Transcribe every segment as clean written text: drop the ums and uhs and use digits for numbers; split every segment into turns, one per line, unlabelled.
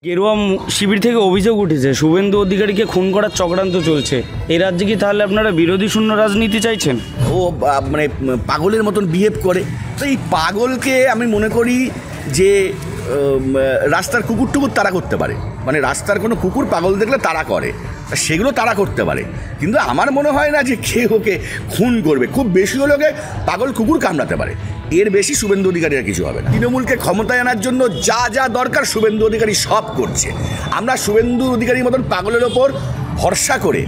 গেরুয়া শিবির থেকে অভিযোগ উঠেছে শুভেন্দু অধিকারীকে খুন করার চক্রান্ত চলছে। এই রাজ্যে কি তাহলে আপনারা বিরোধী শূন্য রাজনীতি চাইছেন?
ও মানে পাগলের মতন বিহেভ করে। তো এই পাগলকে আমি মনে করি যে রাস্তার কুকুর টুকুর তারা করতে পারে, মানে রাস্তার কোনো কুকুর পাগল দেখলে তারা করে, সেগুলো তারা করতে পারে। কিন্তু আমার মনে হয় না যে কে ওকে খুন করবে। খুব বেশি হলে ওকে পাগল কুকুর কামড়াতে পারে, এর বেশি শুভেন্দু অধিকারীর কিছু হবে না। তৃণমূলকে ক্ষমতায় আনার জন্য যা যা দরকার শুভেন্দু অধিকারী সব করছে। আমরা শুভেন্দু অধিকারীর মতন পাগলের ওপর ভরসা করে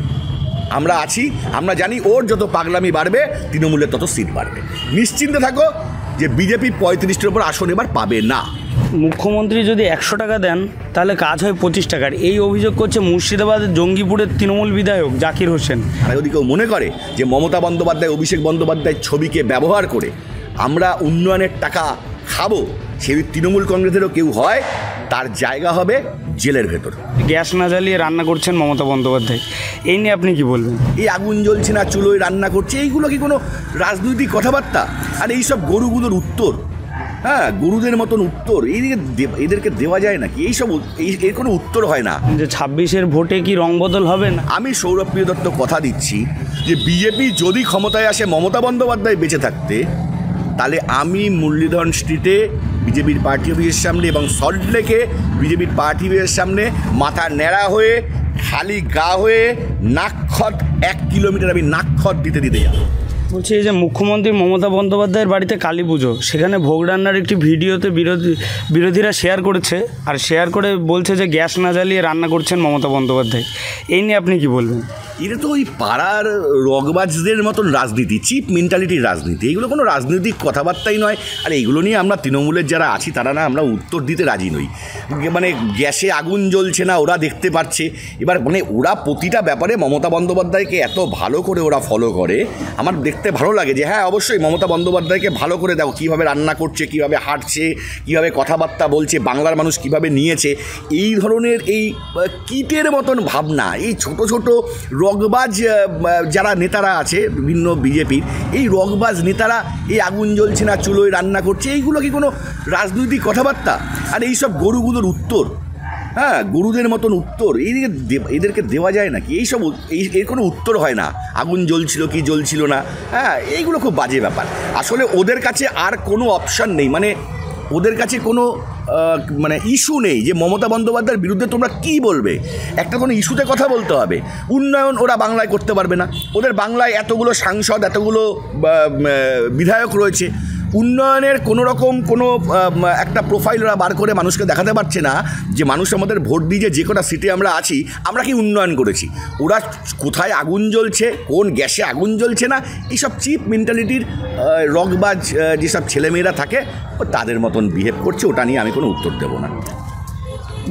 আমরা আছি। আমরা জানি ওর যত পাগলামি বাড়বে তৃণমূলের তত সিট বাড়বে। নিশ্চিন্তে থাকো যে বিজেপি 35টার উপর আসন এবার পাবে না।
মুখ্যমন্ত্রী যদি 100 টাকা দেন তাহলে কাজ হয় 25 টাকার, এই অভিযোগ করছে মুর্শিদাবাদের জঙ্গিপুরের তৃণমূল বিধায়ক জাকির হোসেন।
আর যদি কেউ মনে করে যে মমতা বন্দ্যোপাধ্যায় অভিষেক বন্দ্যোপাধ্যায়ের ছবিকে ব্যবহার করে আমরা উন্নয়নের টাকা খাবো, সে তৃণমূল কংগ্রেসেরও কেউ হয়, তার জায়গা হবে জেলের ভেতর।
গ্যাস না জ্বালিয়ে রান্না করছেন মমতা বন্দ্যোপাধ্যায়, এই নিয়ে আপনি কি বলবেন?
এই আগুন জ্বলছে না চুলোয় রান্না করছে, এইগুলো কি কোনো রাজনৈতিক কথাবার্তা? আর এইসব গরুগুলোর উত্তর, হ্যাঁ গরুদের মতন উত্তর এদেরকে দেওয়া যায় নাকি? এইসব এর কোনো উত্তর হয় না।
যে 26-এর ভোটে কি রং বদল হবে না?
আমি সৌরভপ্রিয় দত্ত কথা দিচ্ছি যে বিজেপি যদি ক্ষমতায় আসে মমতা বন্দ্যোপাধ্যায় বেঁচে থাকতে, তাহলে আমি মুরলীধর স্ট্রিটে বিজেপির পার্টি অফিসের সামনে এবং সল্টলেকে বিজেপির পার্টি অফিসের সামনে মাথা ন্যাড়া হয়ে খালি গা হয়ে নাকখত 1 কিলোমিটার আমি নাকখত দিতে যাব।
বলছি, এই যে মুখ্যমন্ত্রী মমতা বন্দ্যোপাধ্যায়ের বাড়িতে কালী পুজো, সেখানে ভোগ রান্নার একটি ভিডিওতে বিরোধীরা শেয়ার করেছে, আর শেয়ার করে বলছে যে গ্যাস না জ্বালিয়ে রান্না করছেন মমতা বন্দ্যোপাধ্যায়, এই নিয়ে আপনি কি বলবেন?
এটা তো ওই পাড়ার রগবাজদের মতন রাজনীতি, চিপ মেন্টালিটির রাজনীতি। এগুলো কোনো রাজনৈতিক কথাবার্তাই নয়। আর এইগুলো নিয়ে আমরা তৃণমূলের যারা আছি তারা না, আমরা উত্তর দিতে রাজি নই। মানে গ্যাসে আগুন জ্বলছে না, ওরা দেখতে পাচ্ছে। এবার মানে ওরা প্রতিটা ব্যাপারে মমতা বন্দ্যোপাধ্যায়কে এত ভালো করে ওরা ফলো করে, আমার দেখতে ভালো লাগে যে হ্যাঁ অবশ্যই মমতা বন্দ্যোপাধ্যায়কে ভালো করে দেখো কীভাবে রান্না করছে, কীভাবে হাঁটছে, কীভাবে কথাবার্তা বলছে, বাংলার মানুষ কীভাবে নিয়েছে। এই ধরনের এই কীটের মতন ভাবনা, এই ছোট ছোট রগবাজ যারা নেতারা আছে বিভিন্ন বিজেপির, এই রগবাজ নেতারা এই আগুন জ্বলছে না চুলোয় রান্না করছে, এইগুলো কি কোনো রাজনৈতিক কথাবার্তা? আর এইসব গরুগুলোর উত্তর, হ্যাঁ গরুদের মতন উত্তর এদেরকে দেওয়া যায় নাকি? এইসব এর কোনো উত্তর হয় না। আগুন জ্বলছিল কি জ্বলছিল না, হ্যাঁ এইগুলো খুব বাজে ব্যাপার। আসলে ওদের কাছে আর কোনো অপশান নেই, মানে ওদের কাছে কোনো মানে ইস্যু নেই যে মমতা বন্দ্যোপাধ্যায়ের বিরুদ্ধে তোমরা কী বলবে। একটা কোনো ইস্যুতে কথা বলতে হবে। উন্নয়ন ওরা বাংলায় করতে পারবে না, ওদের বাংলায় এতগুলো সাংসদ এতগুলো বিধায়ক রয়েছে, উন্নয়নের কোনো রকম কোনো একটা প্রোফাইল ওরা বার করে মানুষকে দেখাতে পারছে না যে মানুষ আমাদের ভোট দিয়ে যে কটা সিটে আমরা আছি আমরা কি উন্নয়ন করেছি। ওরা কোথায় আগুন জ্বলছে, কোন গ্যাসে আগুন জ্বলছে না, এইসব চিপ মেন্টালিটির রগবাজ যেসব ছেলেমেয়েরা থাকে তাদের মতন বিহেভ করছে। ওটা নিয়ে আমি কোনো উত্তর দেবো না।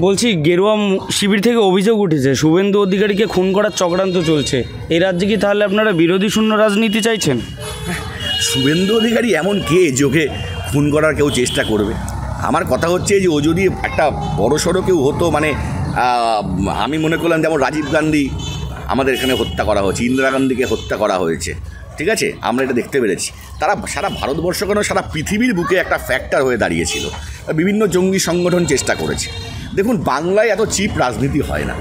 বলছি, গেরুয়া শিবির থেকে অভিযোগ উঠেছে শুভেন্দু অধিকারীকে খুন করার চক্রান্ত চলছে। এই রাজ্যে কি তাহলে আপনারা বিরোধী শূন্য রাজনীতি চাইছেন?
শুভেন্দু অধিকারী এমন কে যে ওকে খুন করার কেউ চেষ্টা করবে? আমার কথা হচ্ছে যে ও যদি একটা বড়সড় কেউ হতো, মানে আমি মনে করলাম যেমন রাজীব গান্ধী আমাদের এখানে হত্যা করা হয়েছে, ইন্দিরা গান্ধীকে হত্যা করা হয়েছে, ঠিক আছে, আমরা এটা দেখতে পেরেছি। তারা সারা ভারতবর্ষ কেন সারা পৃথিবীর বুকে একটা ফ্যাক্টর হয়ে দাঁড়িয়েছিল। বিভিন্ন জঙ্গি সংগঠন চেষ্টা করেছে। দেখুন বাংলায় এত চিপ রাজনীতি হয় না।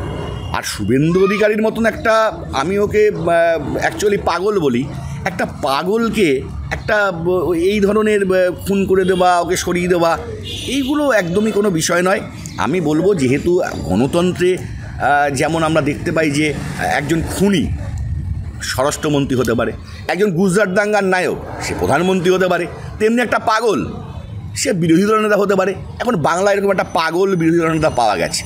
আর শুভেন্দু অধিকারীর মতন একটা, আমি ওকে অ্যাকচুয়ালি পাগল বলি, একটা পাগলকে একটা এই ধরনের খুন করে দেওয়া, ওকে সরিয়ে দেওয়া, এইগুলো একদমই কোনো বিষয় নয়। আমি বলবো যেহেতু গণতন্ত্রে যেমন আমরা দেখতে পাই যে একজন খুনি স্বরাষ্ট্রমন্ত্রী হতে পারে, একজন গুজরাট দাঙ্গার নায়ক সে প্রধানমন্ত্রী হতে পারে, তেমনি একটা পাগল সে বিরোধী দলের নেতা হতে পারে। এখন বাংলায় এরকম একটা পাগল বিরোধী দলের নেতা পাওয়া গেছে,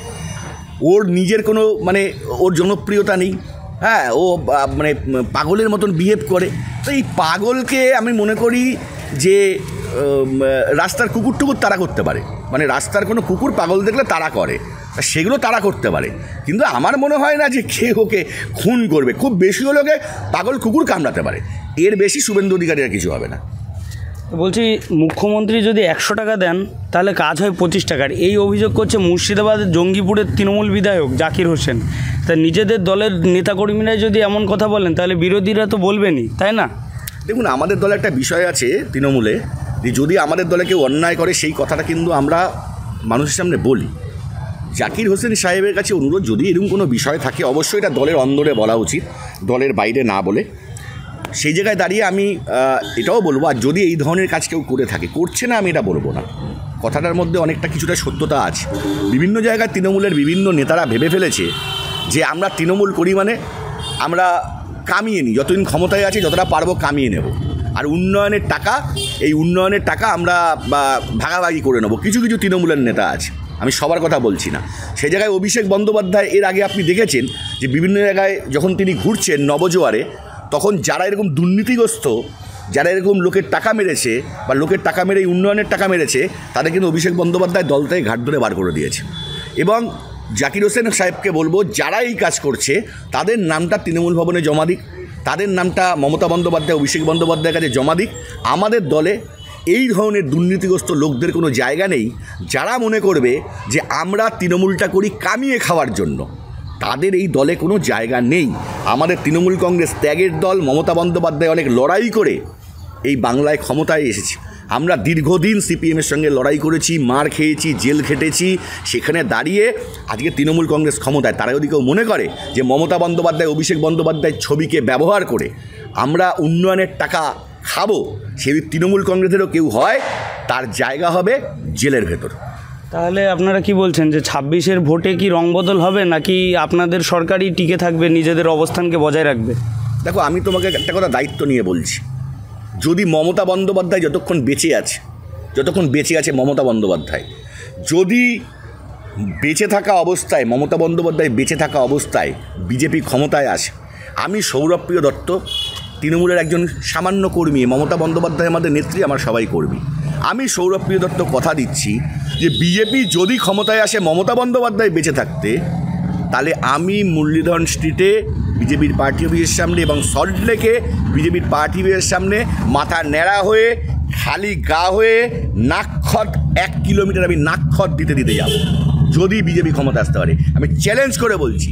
ওর নিজের কোনো মানে ওর জনপ্রিয়তা নেই, হ্যাঁ ও মানে পাগলের মতন বিহেভ করে। তো এই পাগলকে আমি মনে করি যে রাস্তার কুকুর টুকুর তারা করতে পারে, মানে রাস্তার কোনো কুকুর পাগল দেখলে তারা করে, সেগুলো তারা করতে পারে। কিন্তু আমার মনে হয় না যে কে ওকে খুন করবে। খুব বেশি হলে ওকে পাগল কুকুর কামড়াতে পারে, এর বেশি শুভেন্দু অধিকারী আর কিছু হবে না।
বলছি, মুখ্যমন্ত্রী যদি 100 টাকা দেন তাহলে কাজ হয় 25 টাকার, এই অভিযোগ করছে মুর্শিদাবাদের জঙ্গিপুরের তৃণমূল বিধায়ক জাকির হোসেন। তা নিজেদের দলের নেতাকর্মীরাই যদি এমন কথা বলেন তাহলে বিরোধীরা তো বলবেনই, তাই না?
দেখুন আমাদের দলে একটা বিষয় আছে তৃণমূলে, যে যদি আমাদের দলে কেউ অন্যায় করে সেই কথাটা কিন্তু আমরা মানুষের সামনে বলি। জাকির হোসেন সাহেবের কাছে অনুরোধ, যদি এরকম কোনো বিষয় থাকে অবশ্যই এটা দলের অন্দরে বলা উচিত, দলের বাইরে না বলে। সেই জায়গায় দাঁড়িয়ে আমি এটাও বলবো, আর যদি এই ধরনের কাজ কেউ করে থাকে, করছে না আমি এটা বলবো না, কথাটার মধ্যে অনেকটা কিছুটা সত্যতা আছে। বিভিন্ন জায়গায় তৃণমূলের বিভিন্ন নেতারা ভেবে ফেলেছে যে আমরা তৃণমূল করি মানে আমরা কামিয়ে নিই, যতদিন ক্ষমতায় আছে যতটা পারবো কামিয়ে নেব, আর এই উন্নয়নের টাকা আমরা ভাগাভাগি করে নেবো। কিছু কিছু তৃণমূলের নেতা আছে, আমি সবার কথা বলছি না। সেই জায়গায় অভিষেক বন্দ্যোপাধ্যায় এর আগে আপনি দেখেছেন যে বিভিন্ন জায়গায় যখন তিনি ঘুরছেন নবজোয়ারে, তখন যারা এরকম দুর্নীতিগ্রস্ত, যারা এরকম লোকের টাকা মেরেছে বা লোকের টাকা মেরে উন্নয়নের টাকা মেরেছে, তাদের কিন্তু অভিষেক বন্দ্যোপাধ্যায় দল থেকে ঘাট ধরে বার করে দিয়েছে। এবং জাকির হোসেন সাহেবকে বলবো, যারা এই কাজ করছে তাদের নামটা তৃণমূল ভবনে জমা দিক, তাদের নামটা মমতা বন্দ্যোপাধ্যায়, অভিষেক বন্দ্যোপাধ্যায়ের কাছে জমা দিক। আমাদের দলে এই ধরনের দুর্নীতিগ্রস্ত লোকদের কোনো জায়গা নেই। যারা মনে করবে যে আমরা তৃণমূলটা করি কামিয়ে খাওয়ার জন্য, তাদের এই দলে কোনো জায়গা নেই। আমাদের তৃণমূল কংগ্রেস ত্যাগের দল। মমতা বন্দ্যোপাধ্যায় অনেক লড়াই করে এই বাংলায় ক্ষমতায় এসেছে। আমরা দীর্ঘদিন সিপিএমের সঙ্গে লড়াই করেছি, মার খেয়েছি, জেল খেটেছি। সেখানে দাঁড়িয়ে আজকে তৃণমূল কংগ্রেস ক্ষমতায়। তারা যদি কেউ মনে করে যে মমতা বন্দ্যোপাধ্যায়, অভিষেক বন্দ্যোপাধ্যায়ের ছবিকে ব্যবহার করে আমরা উন্নয়নের টাকা খাবো, সেই তৃণমূল কংগ্রেসেরও কেউ হয়, তার জায়গা হবে জেলের ভেতর।
তাহলে আপনারা কি বলছেন যে 26-এর ভোটে কি রংবদল হবে, নাকি আপনাদের সরকারই টিকে থাকবে, নিজেদের অবস্থানকে বজায় রাখবে?
দেখো, আমি তোমাকে একটা কথা দায়িত্ব নিয়ে বলছি, যদি মমতা বন্দ্যোপাধ্যায় যতক্ষণ বেঁচে আছে মমতা বন্দ্যোপাধ্যায় যদি বেঁচে থাকা অবস্থায়, মমতা বন্দ্যোপাধ্যায় বেঁচে থাকা অবস্থায় বিজেপি ক্ষমতায় আসে, আমি সৌরভপ্রিয় দত্ত, তৃণমূলের একজন সামান্য কর্মী, মমতা বন্দ্যোপাধ্যায় আমাদের নেত্রী, আমার সবাই কর্মী, আমি সৌরভপ্রিয় দত্ত কথা দিচ্ছি যে বিজেপি যদি ক্ষমতায় আসে মমতা বন্দ্যোপাধ্যায় বেঁচে থাকতে, তাহলে আমি মুরলীধরন স্ট্রিটে বিজেপির পার্টি অফিসের সামনে এবং সল্টলেকে বিজেপির পার্টি অফিসের সামনে মাথা ন্যাড়া হয়ে, খালি গা হয়ে, নাকখত 1 কিলোমিটার আমি নাকখত দিতে যাব যদি বিজেপি ক্ষমতা আসতে পারে। আমি চ্যালেঞ্জ করে বলছি,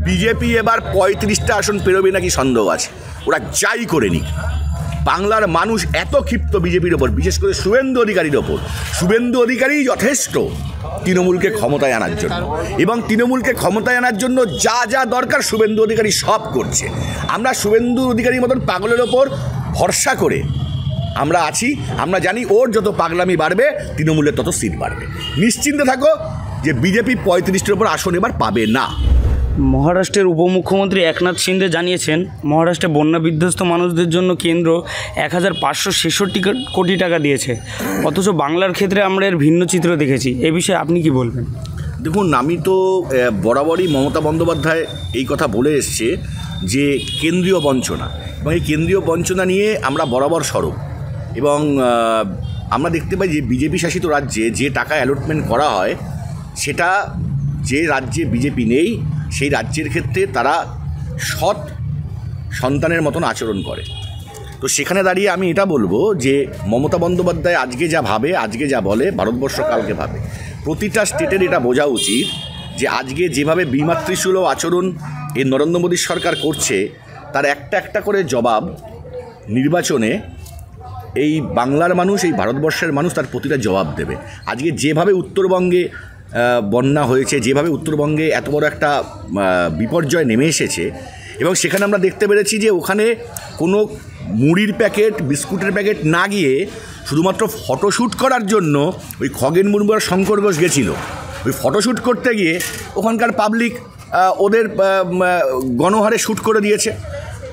বিজেপি এবার 35টা আসন পেরোবে নাকি সন্দেহ আছে। ওরা যাই করে নিক, বাংলার মানুষ এত ক্ষিপ্ত বিজেপির ওপর, বিশেষ করে শুভেন্দু অধিকারীর ওপর। শুভেন্দু অধিকারী যথেষ্ট তৃণমূলকে ক্ষমতায় আনার জন্য, এবং তৃণমূলকে ক্ষমতায় আনার জন্য যা যা দরকার শুভেন্দু অধিকারী সব করছে। আমরা শুভেন্দু অধিকারীর মতন পাগলের ওপর ভরসা করে আমরা আছি। আমরা জানি ওর যত পাগলামি বাড়বে তৃণমূলের তত সিট বাড়বে। নিশ্চিন্তে থাকো যে বিজেপি 35টার ওপর আসন এবার পাবে না।
মহারাষ্ট্রের উপমুখ্যমন্ত্রী একনাথ শিন্দে জানিয়েছেন, মহারাষ্ট্রে বন্যা বিধ্বস্ত মানুষদের জন্য কেন্দ্র 1566 কোটি টাকা দিয়েছে, অথচ বাংলার ক্ষেত্রে আমরা এর ভিন্ন চিত্র দেখেছি। এ বিষয়ে আপনি কি বলবেন?
দেখুন, আমি তো বরাবরই মমতা বন্দ্যোপাধ্যায় এই কথা বলে এসছে যে কেন্দ্রীয় বঞ্চনা, এবং এই কেন্দ্রীয় বঞ্চনা নিয়ে আমরা বরাবর সরব। এবং আমরা দেখতে পাই যে বিজেপি শাসিত রাজ্যে যে টাকা অ্যালটমেন্ট করা হয়, সেটা যে রাজ্যে বিজেপি নেই সেই রাজ্যের ক্ষেত্রে তারা সৎ সন্তানের মতন আচরণ করে। তো সেখানে দাঁড়িয়ে আমি এটা বলবো যে মমতা বন্দ্যোপাধ্যায় আজকে যা ভাবে, আজকে যা বলে, ভারতবর্ষ কালকে ভাবে। প্রতিটা স্টেটের এটা বোঝা উচিত যে আজকে যেভাবে বিমাতৃসুলভ আচরণ এই নরেন্দ্র মোদী সরকার করছে, তার একটা করে জবাব নির্বাচনে এই বাংলার মানুষ, এই ভারতবর্ষের মানুষ তার প্রতিটা জবাব দেবে। আজকে যেভাবে উত্তরবঙ্গে বন্যা হয়েছে, যেভাবে উত্তরবঙ্গে এত বড় একটা বিপর্যয় নেমে এসেছে, এবং সেখানে আমরা দেখতে পেরেছি যে ওখানে কোনো মুড়ির প্যাকেট, বিস্কুটের প্যাকেট না গিয়ে শুধুমাত্র ফটোশ্যুট করার জন্য ওই খগেন মুর্মু আর শঙ্কর ঘোষ গেছিল। ওই ফটোশ্যুট করতে গিয়ে ওখানকার পাবলিক ওদের গণহারে শ্যুট করে দিয়েছে।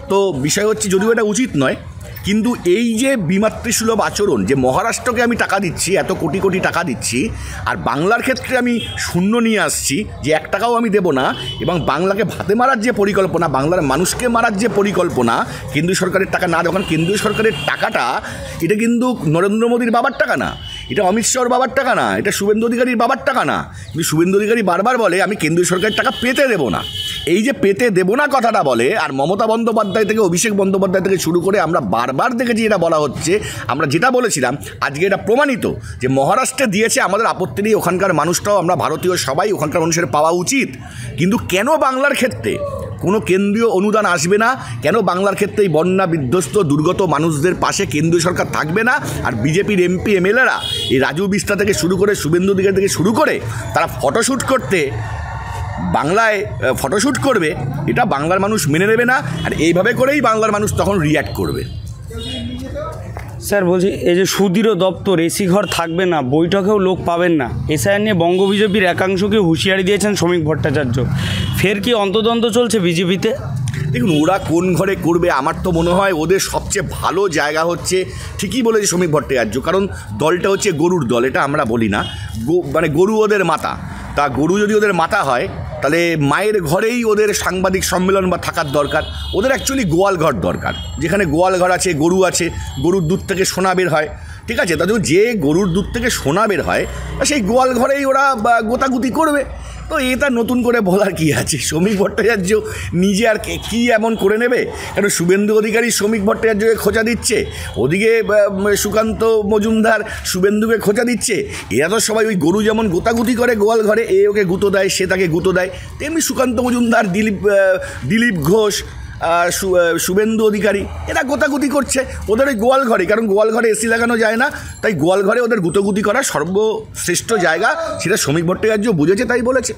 তো বিষয় হচ্ছে, যদিও এটা উচিত নয়, কিন্তু এই যে বিমাতৃসুলভ আচরণ, যে মহারাষ্ট্রকে আমি টাকা দিচ্ছি, এত কোটি কোটি টাকা দিচ্ছি, আর বাংলার ক্ষেত্রে আমি শূন্য নিয়ে আসছি, যে 1 টাকাও আমি দেবো না, এবং বাংলাকে ভাতে মারার যে পরিকল্পনা, বাংলার মানুষকে মারার যে পরিকল্পনা, কেন্দ্রীয় সরকারের টাকা না দেওয়া, কেন্দ্রীয় সরকারের টাকাটা এটা কিন্তু নরেন্দ্র মোদীর বাবার টাকা না, এটা অমিত শাহর বাবার টাকা না, এটা শুভেন্দু অধিকারীর বাবার টাকা না। কিন্তু শুভেন্দু অধিকারী বারবার বলে আমি কেন্দ্রীয় সরকারের টাকা পেতে দেবো না। এই যে পেতে দেবো না কথাটা বলে, আর মমতা বন্দ্যোপাধ্যায় থেকে অভিষেক বন্দ্যোপাধ্যায় থেকে শুরু করে আমরা বারবার দেখেছি এটা বলা হচ্ছে, আমরা যেটা বলেছিলাম আজকে এটা প্রমাণিত যে মহারাষ্ট্রে দিয়েছে, আমাদের আপত্তি নেই, ওখানকার মানুষটাও আমরা ভারতীয় সবাই ওখানকার মানুষের পাওয়া উচিত। কিন্তু কেন বাংলার ক্ষেত্রে কোনো কেন্দ্রীয় অনুদান আসবে না? কেন বাংলার ক্ষেত্রে এই বন্যা বিধ্বস্ত দুর্গত মানুষদের পাশে কেন্দ্রীয় সরকার থাকবে না? আর বিজেপির এমপি এমএলএরা এই রাজু বিস্তা থেকে শুরু করে শুভেন্দু অধিকারী থেকে শুরু করে তারা ফটোশ্যুট করতে বাংলায় ফটোশ্যুট করবে, এটা বাংলার মানুষ মেনে নেবে না। আর এইভাবে করেই বাংলার মানুষ তখন রিয়্যাক্ট করবে।
স্যার বলছি, এই যে সুদৃঢ় দপ্তর, এসি ঘর থাকবে না, বৈঠকেও লোক পাবেন না, এসআইআর নিয়ে বঙ্গ বিজেপির একাংশকে হুঁশিয়ারি দিয়েছেন শ্রমিক ভট্টাচার্য। ফের কি অন্তদ্বন্দ্ব চলছে বিজেপিতে?
দেখুন, ওরা কোন ঘরে করবে, আমার তো মনে হয় ওদের সবচেয়ে ভালো জায়গা হচ্ছে, ঠিকই বলেছে শ্রমিক ভট্টাচার্য, কারণ দলটা হচ্ছে গরুর দল, এটা আমরা বলি না, মানে গরু ওদের মাতা। তা গরু যদি ওদের মাতা হয় তাহলে মায়ের ঘরেই ওদের সাংবাদিক সম্মেলন বা থাকার দরকার। ওদের অ্যাকচুয়ালি গোয়াল ঘর দরকার, যেখানে গোয়াল ঘর আছে, গরু আছে, গরুর দুধ থেকে সোনা বের হয়, ঠিক আছে? তা যে গরুর দুধ থেকে সোনা বের হয় সেই গোয়াল ঘরেই ওরা গোতাগুতি করবে। তো এটা নতুন করে বলার কি আছে? শ্রমিক ভট্টাচার্য নিজে আর কি এমন করে নেবে? কারণ শুভেন্দু অধিকারী শ্রমিক ভট্টাচার্যকে খোঁচা দিচ্ছে, ওদিকে সুকান্ত মজুমদার শুভেন্দুকে খোঁচা দিচ্ছে। এরা তো সবাই ওই গরু যেমন গোতাগুতি করে গোয়াল ঘরে, এ ওকে গুঁতো দেয়, সে তাকে গুঁতো দেয়, তেমনি সুকান্ত মজুমদার, দিলীপ ঘোষ, শুভেন্দু অধিকারী এরা গোতাগুতি করছে ওদের ওই গোয়াল ঘরে। কারণ গোয়াল ঘরে এসি লাগানো যায় না, তাই গোয়াল ঘরে ওদের গুতোগুতি করার সর্বশ্রেষ্ঠ জায়গা, সেটা শ্রমিক ভট্টাচার্য বুঝেছে, তাই বলেছে।